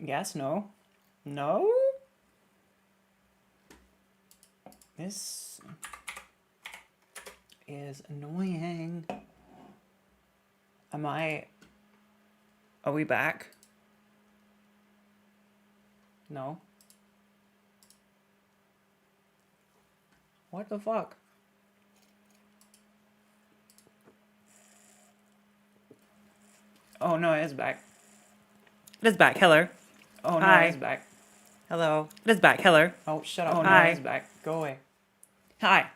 Yes, no. No? This is annoying. Are we back? No. What the fuck? Oh no, it is back. It is back. Hello. Oh no, Hi. it is back. Hello. It is back. Hello. Oh, shut up. Oh no, Hi. it is back. Go away. Hi.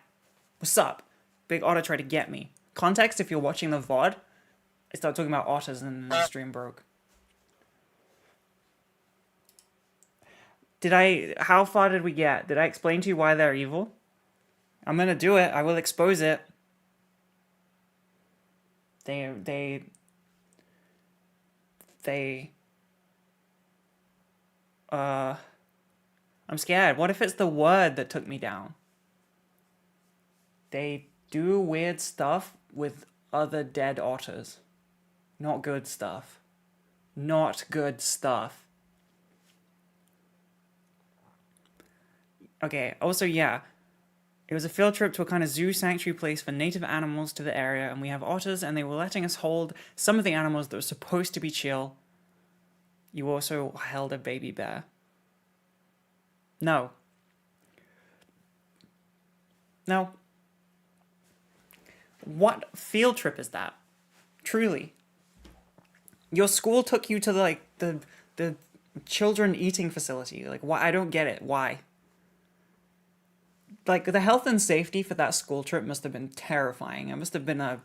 What's up? Big Otter tried to get me. Context, if you're watching the VOD, I started talking about otters and the stream broke. How far did we get? Did I explain to you why they're evil? I'm gonna do it. I will expose it. They, I'm scared. What if it's the word that took me down? They do weird stuff with other dead otters. Not good stuff. Not good stuff. Okay, also, yeah. It was a field trip to a kind of zoo sanctuary place for native animals to the area, and we have otters, and they were letting us hold some of the animals that were supposed to be chill. You also held a baby bear. No. No. What field trip is that? Truly. Your school took you to the children eating facility. Like, why? I don't get it. Why? Like, the health and safety for that school trip must have been terrifying. It must have been a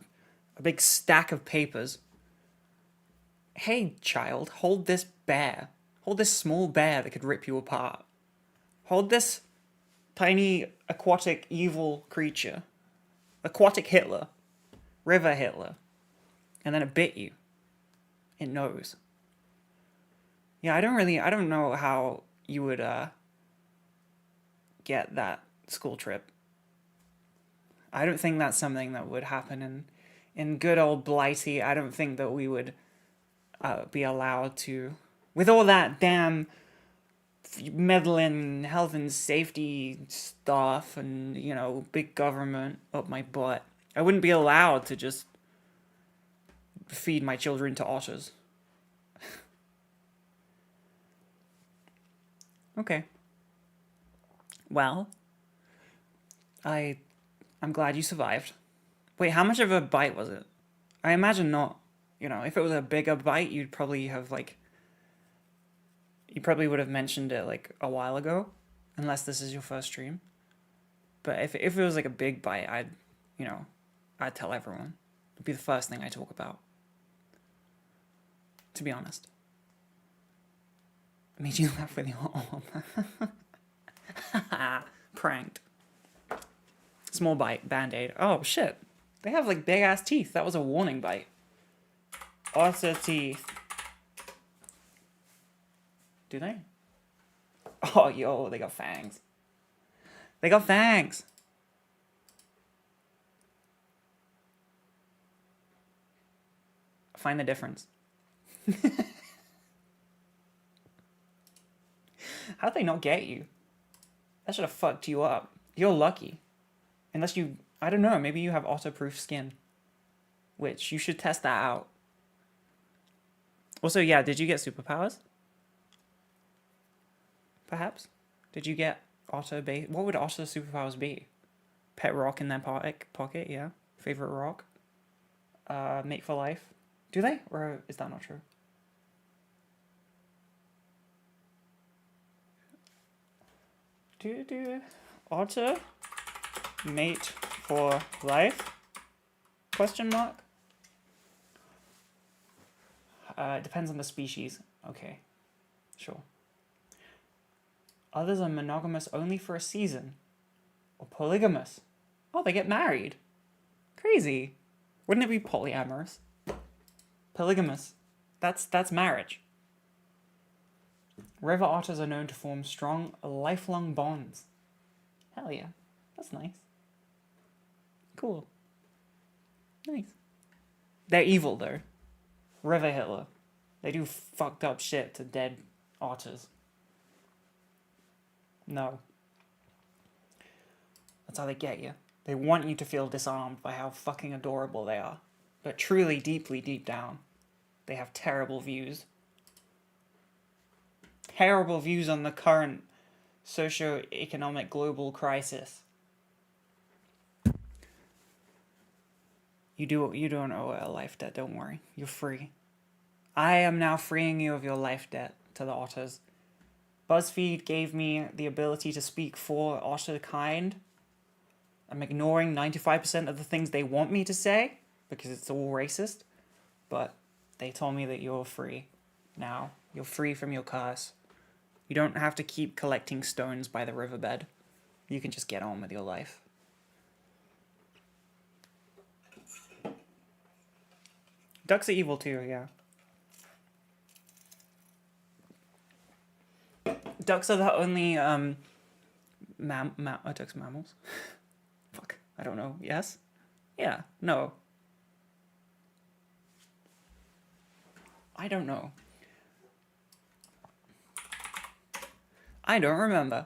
big stack of papers. Hey, child, hold this bear. Hold this small bear that could rip you apart. Hold this tiny aquatic evil creature. Aquatic Hitler. River Hitler. And then it bit you. It knows. Yeah, I don't know how you would get that school trip. I don't think that's something that would happen in good old Blighty. I don't think that we would be allowed to, with all that damn meddling health and safety stuff and, you know, big government up my butt. I wouldn't be allowed to just feed my children to otters. Okay. Well, I'm glad you survived. Wait, how much of a bite was it? I imagine not. You know, if it was a bigger bite, you probably would have mentioned it like a while ago, unless this is your first stream. But if it was like a big bite, I'd tell everyone. It'd be the first thing I talk about. To be honest. It made you laugh really hard. Pranked. Small bite, band-aid. Oh shit. They have like big ass teeth. That was a warning bite. Otter teeth. Do they? Oh, yo, they got fangs. They got fangs. Find the difference. How'd they not get you? That should have fucked you up. You're lucky. Unless you, I don't know, maybe you have otter-proof skin. Which, you should test that out. Also, yeah, did you get superpowers? Perhaps? Did you get otter base? What would otter superpowers be? Pet rock in their pocket, yeah. Favorite rock. Mate for life. Do they? Or is that not true? Do otter mate for life? Question mark? It depends on the species. Okay, sure. Others are monogamous only for a season. Or polygamous. Oh, they get married. Crazy. Wouldn't it be polyamorous? Polygamous. That's marriage. River otters are known to form strong, lifelong bonds. Hell yeah. That's nice. Cool. Nice. They're evil, though. River Hitler. They do fucked up shit to dead Otters. No. That's how they get you. They want you to feel disarmed by how fucking adorable they are. But truly, deeply, deep down, they have terrible views. Terrible views on the current socio-economic global crisis. You don't owe a life debt, don't worry. You're free. I am now freeing you of your life debt to the otters. BuzzFeed gave me the ability to speak for otter kind. I'm ignoring 95% of the things they want me to say because it's all racist. But they told me that you're free now. You're free from your curse. You don't have to keep collecting stones by the riverbed. You can just get on with your life. Ducks are evil too, yeah. Ducks are the only are ducks mammals? Fuck, I don't know. Yes? Yeah, no. I don't know. I don't remember.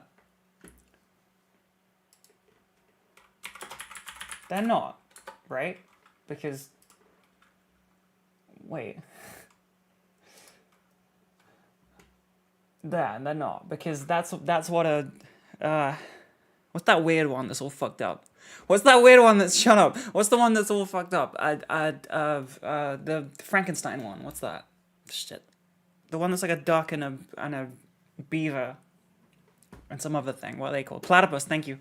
They're not, right? Because wait. They're not, because that's what a what's that weird one that's all fucked up? What's that weird one that's shut up? What's the one that's all fucked up? The Frankenstein one. What's that? Shit. The one that's like a duck and a beaver and some other thing. What are they called? Platypus. Thank you.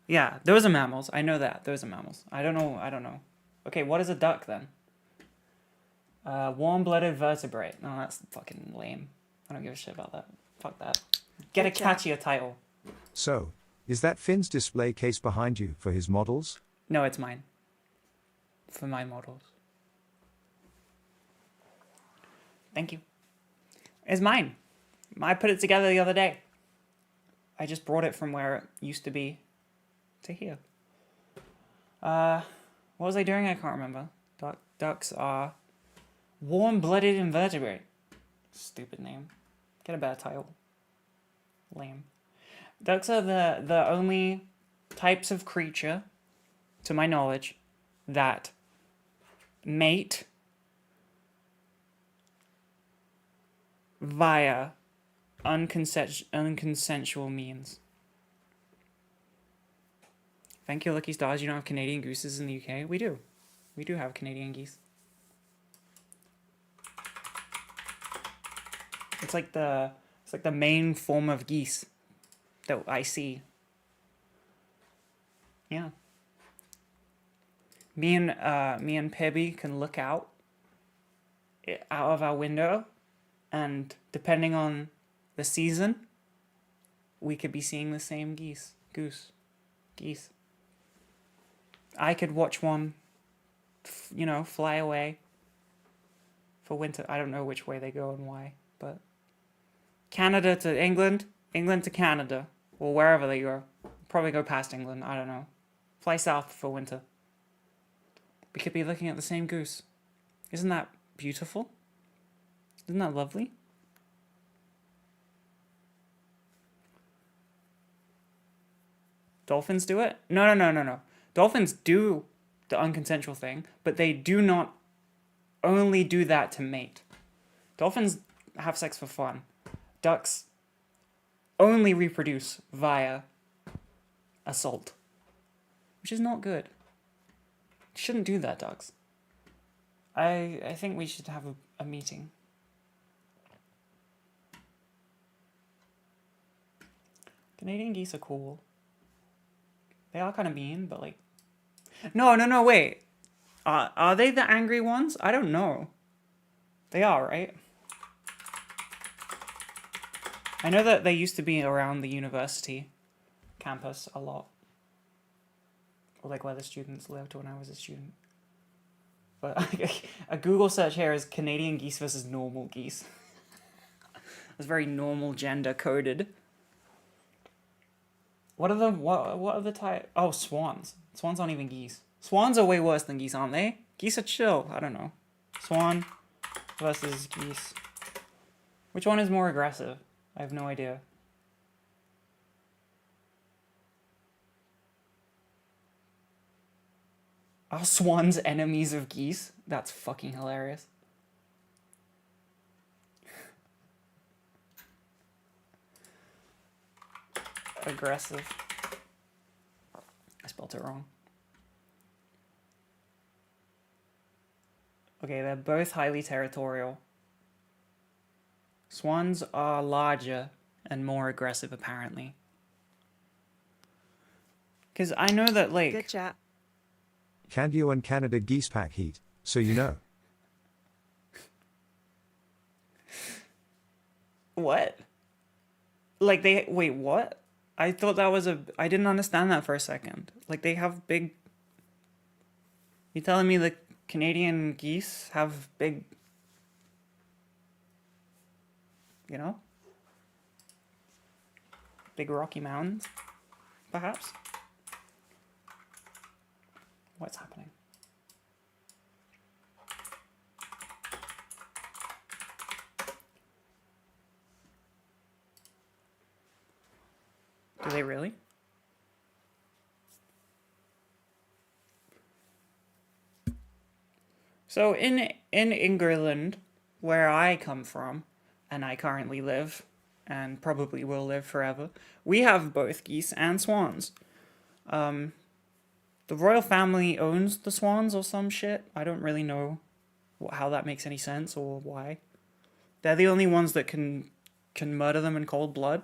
Yeah, those are mammals. I know that. Those are mammals. I don't know. Okay, what is a duck then? Warm-blooded vertebrate. No, that's fucking lame. I don't give a shit about that. Fuck that. Get a catchier title. So, is that Finn's display case behind you for his models? No, it's mine. For my models. Thank you. It's mine. I put it together the other day. I just brought it from where it used to be to here. What was I doing? I can't remember. Ducks are warm-blooded invertebrate. Stupid name. Get a better title. Lame. Ducks are the only types of creature, to my knowledge, that mate via unconsensual means. Thank you, lucky stars. You don't have Canadian gooses in the UK? We do. We do have Canadian geese. It's like the main form of geese that I see. Yeah. Me and Pebby can look out of our window, and depending on the season, we could be seeing the same geese. I could watch one, fly away for winter. I don't know which way they go and why, but Canada to England, England to Canada, or wherever they go. Probably go past England, I don't know. Fly south for winter. We could be looking at the same goose. Isn't that beautiful? Isn't that lovely? Dolphins do it? No. Dolphins do the unconsensual thing, but they do not only do that to mate. Dolphins have sex for fun. Ducks only reproduce via assault, which is not good. You shouldn't do that, ducks. I think we should have a meeting. Canadian geese are cool. They are kind of mean, but like... No, wait. Are they the angry ones? I don't know. They are, right? I know that they used to be around the university campus a lot. Or like where the students lived when I was a student. But a Google search here is Canadian geese versus normal geese. It's very normal gender coded. What are the type? Oh, swans. Swans aren't even geese. Swans are way worse than geese, aren't they? Geese are chill. I don't know. Swan versus geese. Which one is more aggressive? I have no idea. Are swans enemies of geese? That's fucking hilarious. Aggressive. I spelled it wrong. Okay, they're both highly territorial. Swans are larger and more aggressive, apparently. Because I know that, like... Good chat. Can you and Canada geese pack heat, so you know. What? Like, they... Wait, what? I thought that was a... I didn't understand that for a second. Like, they have big... You telling me the Canadian geese have big... You know? Big Rocky Mountains, perhaps? What's happening? Do they really? So in England, where I come from, and I currently live, and probably will live forever, we have both geese and swans. The royal family owns the swans or some shit. I don't really know how that makes any sense or why. They're the only ones that can murder them in cold blood.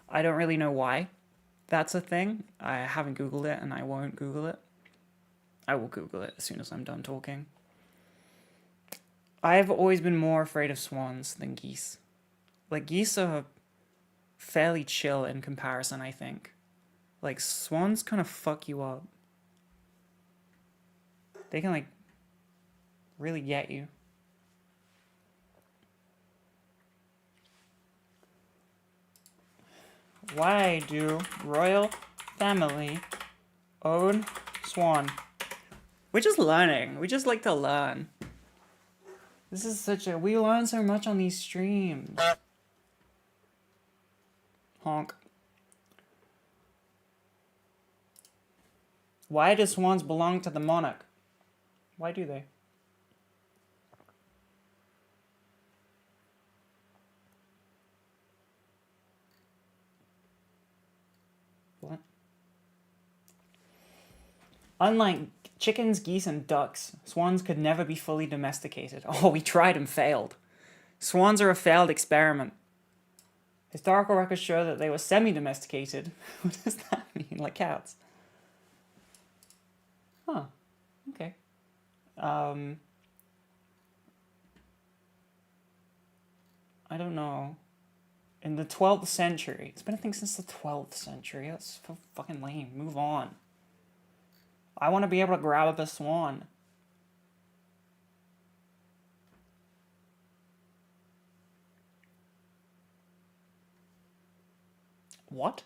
I don't really know why that's a thing. I haven't Googled it, and I won't Google it. I will Google it as soon as I'm done talking. I've always been more afraid of swans than geese. Like, geese are fairly chill in comparison, I think. Like, swans kind of fuck you up. They can, like, really get you. Why do royal family own swan? We're just learning. We just like to learn. This is such a... We learn so much on these streams. Honk. Why do swans belong to the monarch? Why do they? What? Unlike chickens, geese, and ducks, swans could never be fully domesticated. Oh, we tried and failed. Swans are a failed experiment. Historical records show that they were semi-domesticated. What does that mean? Like cats? Huh. Okay. I don't know. In the 12th century. It's been a thing since the 12th century. That's fucking lame. Move on. I want to be able to grab up a swan. What?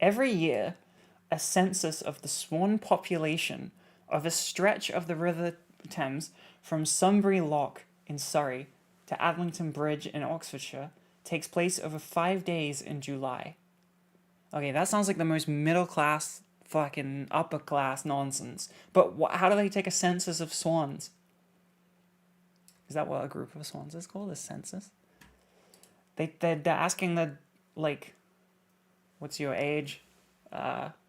Every year, a census of the swan population of a stretch of the River Thames from Sunbury Lock in Surrey to Adlington Bridge in Oxfordshire takes place over 5 days in July. Okay, that sounds like the most middle class, fucking upper class nonsense. But how do they take a census of swans? Is that what a group of swans is called? A census? They're asking the, like, what's your age?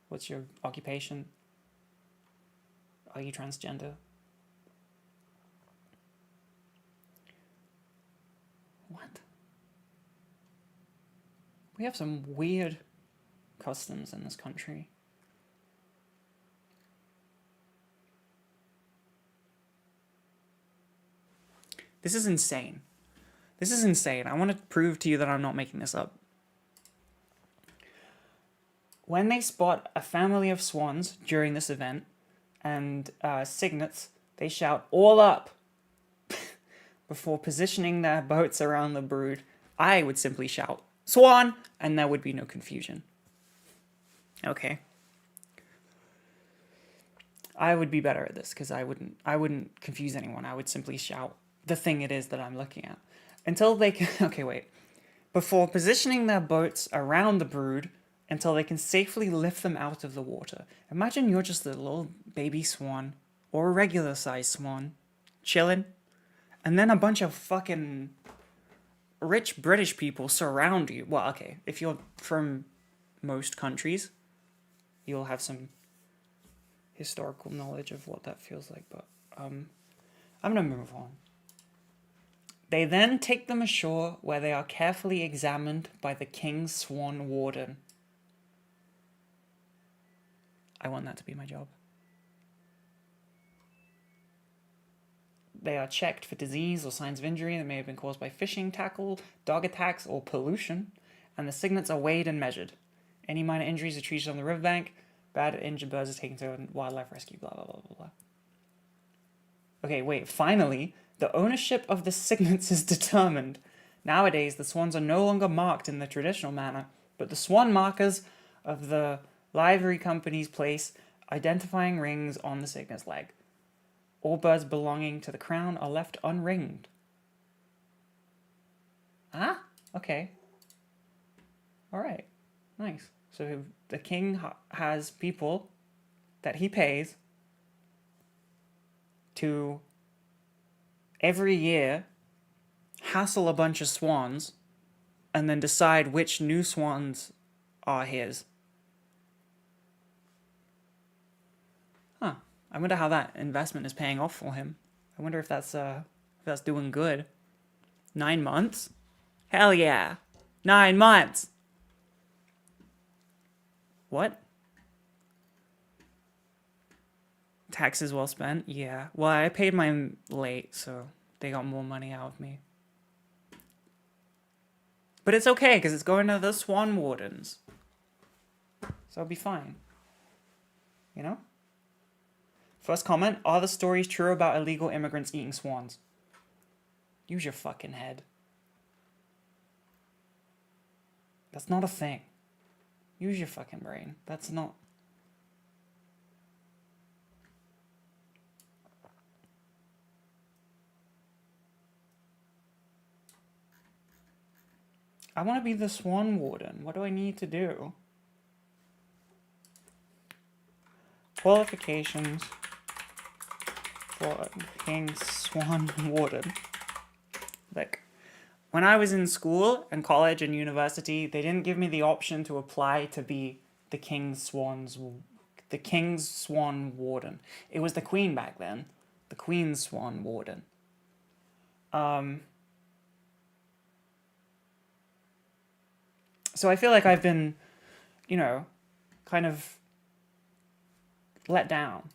What's your occupation? Are you transgender? What? We have some weird customs in this country. This is insane. This is insane. I want to prove to you that I'm not making this up. When they spot a family of swans during this event and cygnets, they shout, "All up!" before positioning their boats around the brood. I would simply shout, "Swan!" and there would be no confusion. Okay. I would be better at this because I wouldn't confuse anyone. I would simply shout the thing it is that I'm looking at. Until they can... Okay, wait. Before positioning their boats around the brood until they can safely lift them out of the water. Imagine you're just a little baby swan, or a regular sized swan, chilling, and then a bunch of fucking rich British people surround you. Well, okay, if you're from most countries, you'll have some historical knowledge of what that feels like, but I'm gonna move on. They then take them ashore where they are carefully examined by the king's swan warden. I want that to be my job. They are checked for disease or signs of injury that may have been caused by fishing tackle, dog attacks, or pollution, and the signets are weighed and measured. Any minor injuries are treated on the riverbank. Bad injured birds are taken to wildlife rescue, blah, blah, blah, blah, blah. Okay, wait, finally, the ownership of the signets is determined. Nowadays, the swans are no longer marked in the traditional manner, but the swan markers of the livery companies place identifying rings on the cygnet's leg. All birds belonging to the crown are left unringed. Ah, okay. Alright, nice. So the king has people that he pays to every year hassle a bunch of swans and then decide which new swans are his. Huh. I wonder how that investment is paying off for him. I wonder if that's doing good. 9 months? Hell yeah. 9 months. What? Taxes well spent? Yeah. Well, I paid mine late, so they got more money out of me. But it's okay, because it's going to the Swan Wardens. So I'll be fine. You know? First comment, are the stories true about illegal immigrants eating swans? Use your fucking head. That's not a thing. Use your fucking brain. That's not... I want to be the Swan Warden. What do I need to do? Qualifications for being Swan Warden. Like, when I was in school and college and university, they didn't give me the option to apply to be the King's Swan Warden. It was the Queen back then. The Queen's Swan Warden. So I feel like I've been, you know, kind of let down.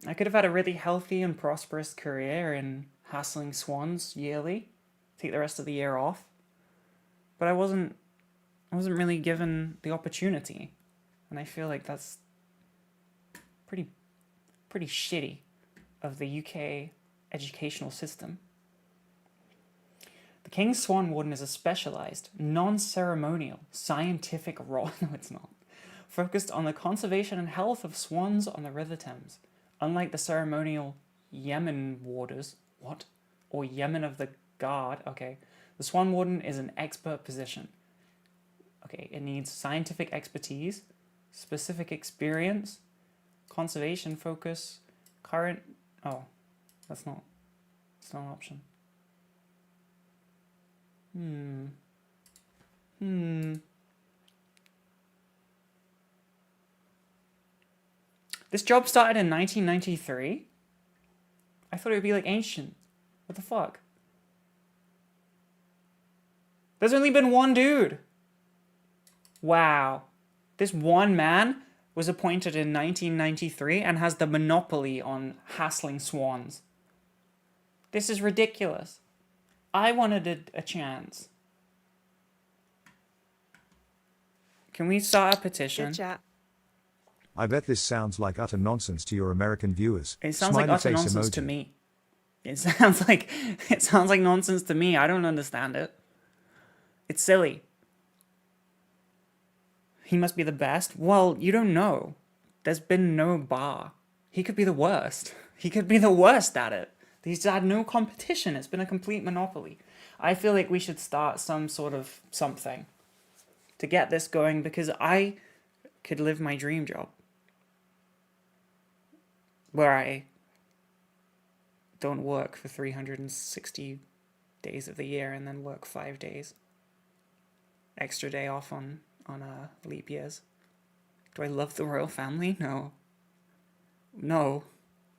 I could have had a really healthy and prosperous career in hassling swans yearly, take the rest of the year off, but I wasn't really given the opportunity, and I feel like that's pretty shitty of the UK educational system. The King's Swan Warden is a specialized, non-ceremonial, scientific role, no it's not, focused on the conservation and health of swans on the River Thames. Unlike the ceremonial Yemen Warders, or Yemen of the Guard, okay, the Swan Warden is an expert position. Okay, it needs scientific expertise, specific experience, conservation focus, current... Oh, it's not an option. This job started in 1993? I thought it would be like ancient. What the fuck? There's only been one dude. Wow. This one man was appointed in 1993 and has the monopoly on hassling swans. This is ridiculous. I wanted a chance. Can we start a petition? Good chat. I bet this sounds like utter nonsense to your American viewers. It sounds Smiley like utter face nonsense emoji. to me. It sounds like nonsense to me. I don't understand it. It's silly. He must be the best. Well, you don't know. There's been no bar. He could be the worst. He could be the worst at it. These had no competition. It's been a complete monopoly. I feel like we should start some sort of something to get this going, because I could live my dream job where I don't work for 360 days of the year and then work 5 days. Extra day off on leap years. Do I love the royal family? No. No.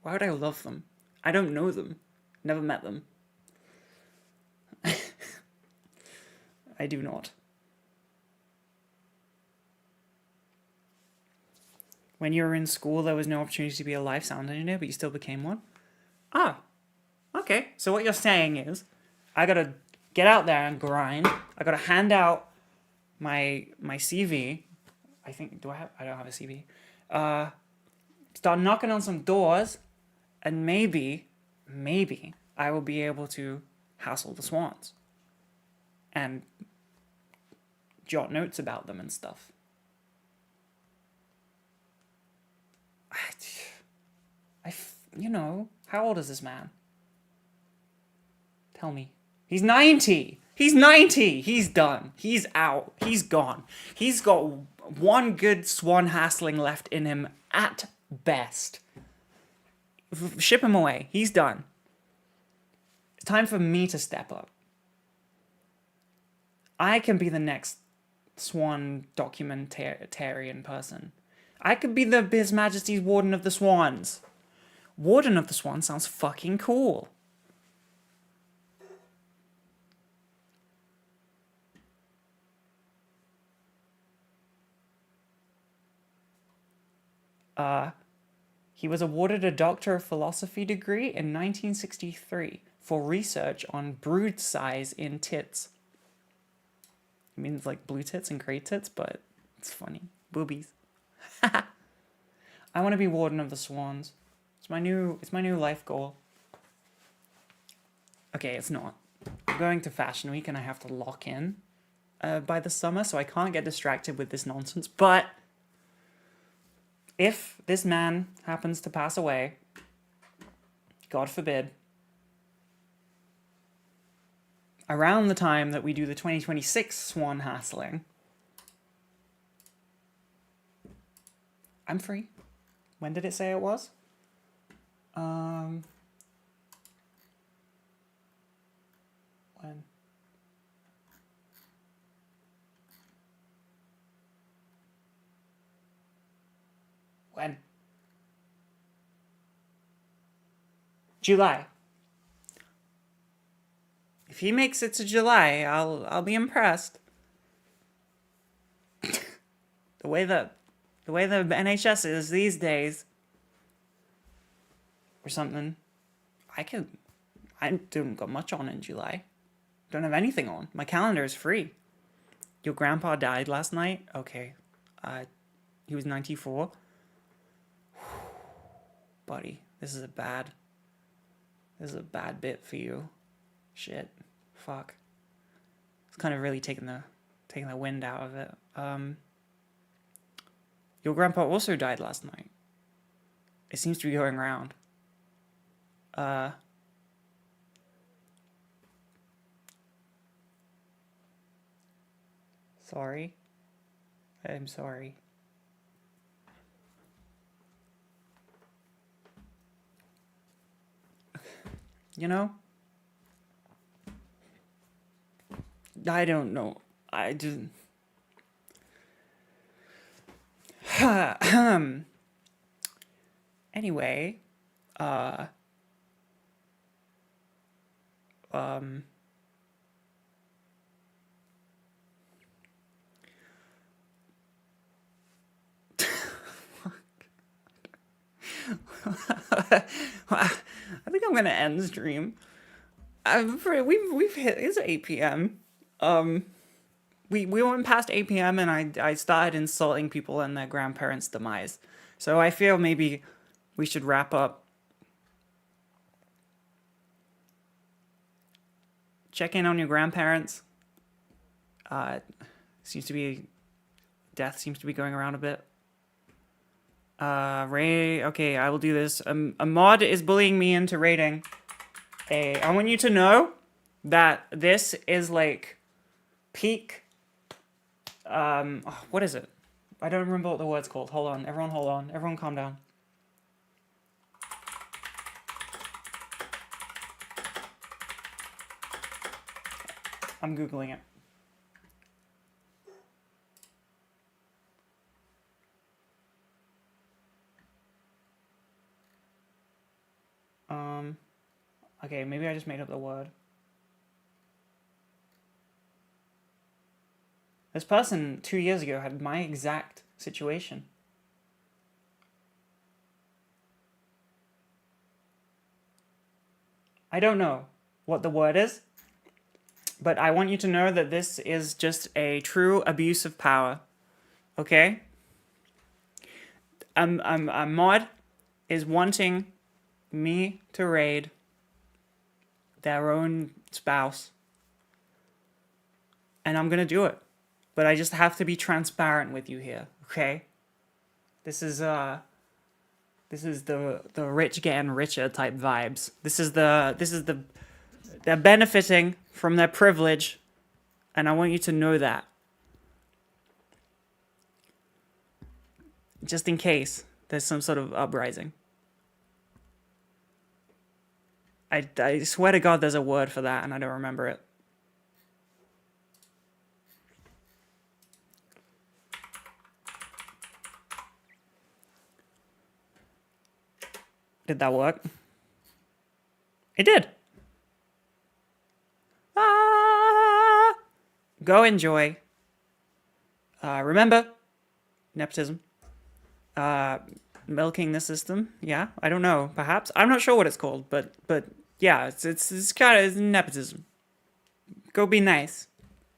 Why would I love them? I don't know them. Never met them. I do not. When you were in school, there was no opportunity to be a live sound engineer, but you still became one? Ah, okay. So what you're saying is, I gotta get out there and grind. I gotta hand out my CV. I think, I don't have a CV. Start knocking on some doors, and maybe I will be able to hassle the Swans and jot notes about them and stuff. How old is this man? Tell me. He's 90! He's 90! He's done. He's out. He's gone. He's got one good Swan hassling left in him at best. Ship him away. He's done. It's time for me to step up. I can be the next Swan documentarian person. I could be His Majesty's Warden of the Swans. Warden of the Swans sounds fucking cool. He was awarded a Doctor of Philosophy degree in 1963 for research on brood size in tits. It means like blue tits and gray tits, but it's funny. Boobies. I want to be Warden of the Swans. It's my new life goal. Okay, it's not. I'm going to Fashion Week and I have to lock in by the summer, so I can't get distracted with this nonsense. But if this man happens to pass away, God forbid, around the time that we do the 2026 Swan hassling, I'm free. When did it say it was? When? When? July. If he makes it to July, I'll be impressed. The way the NHS is these days, or something, I don't got much on in July. Don't have anything on. My calendar is free. Your grandpa died last night? Okay. He was 94. Buddy, this is a bad bit for you. Shit. Fuck. It's kind of really taking the wind out of it. Your grandpa also died last night. It seems to be going around. Sorry. I'm sorry. I don't know. I just... Anyway, I think I'm gonna end the stream. We've hit. It's 8 p.m. We went past 8 p.m. and I started insulting people and their grandparents' demise. So I feel maybe we should wrap up. Check in on your grandparents. Death seems to be going around a bit. Ray, okay, I will do this. A mod is bullying me into raiding. I want you to know that this is like peak. What is it? I don't remember what the word's called. Hold on. Everyone hold on. Everyone calm down. I'm Googling it. Okay, maybe I just made up the word. This person 2 years ago had my exact situation. I don't know what the word is, but I want you to know that this is just a true abuse of power. Okay? A mod is wanting me to raid their own spouse. And I'm gonna do it. But I just have to be transparent with you here, okay? This is the rich getting richer type vibes. They're benefiting from their privilege, and I want you to know that. Just in case there's some sort of uprising. I swear to God there's a word for that and I don't remember it. Did that work? It did. Ah! Go enjoy. Remember, nepotism. Milking the system. Yeah, I don't know. Perhaps I'm not sure what it's called, but yeah, it's kind of nepotism. Go be nice.